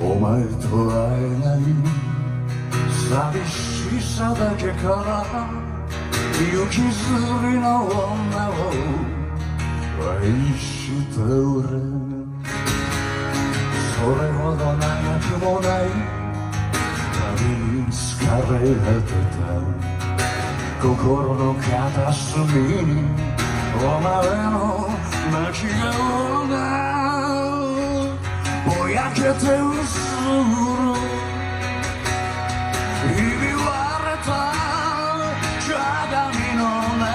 お前と会えない寂しさだけから行きずりの女を愛して俺それほど長くもない旅に疲れ果てた心の片隅にお前の泣き顔がぼやけて薄るひび割れた鏡の中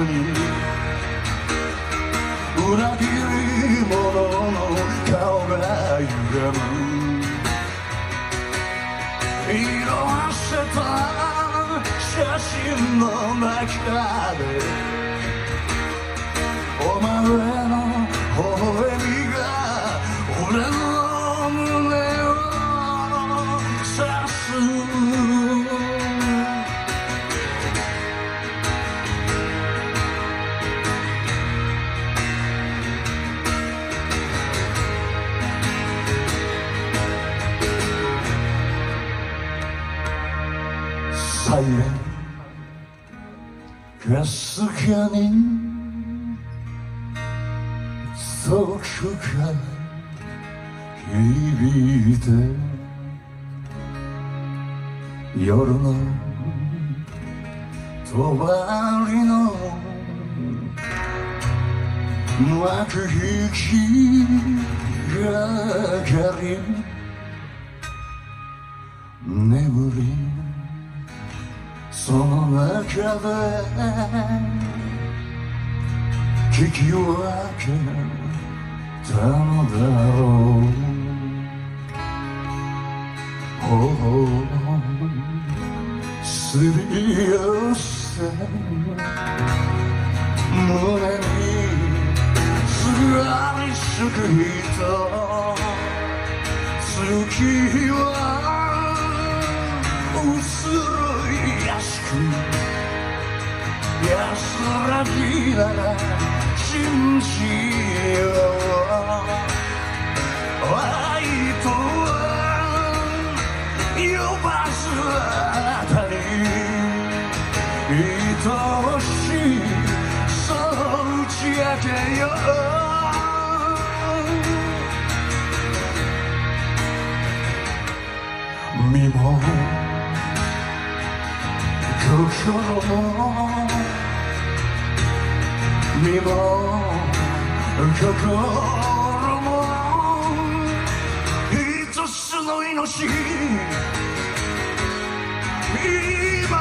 に裏切り者の顔が歪む色あせた写真の中でお前の微笑みが俺の胸を刺すサイレンかすかに遠くから響いて夜の帳の幕引きがかり眠りその中で聞き分けたのだろう頬をすり寄せ胸にすがりつく人月は薄い安く安らぎなら信じよう愛とは呼ばずあなたに愛しいそう打ち明けよう身も心も身も心も一つの命今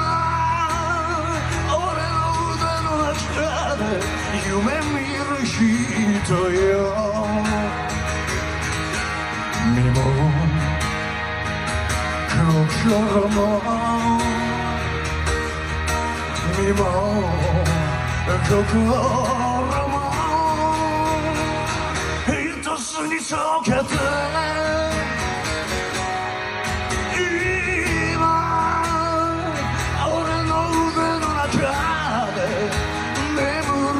俺の腕の中で夢見る人よ身も心も身も心も一つに溶けて今俺の腕の中で眠る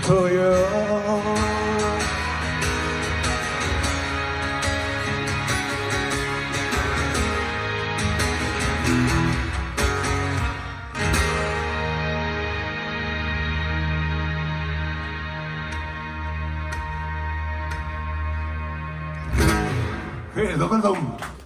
人よどうもどうも。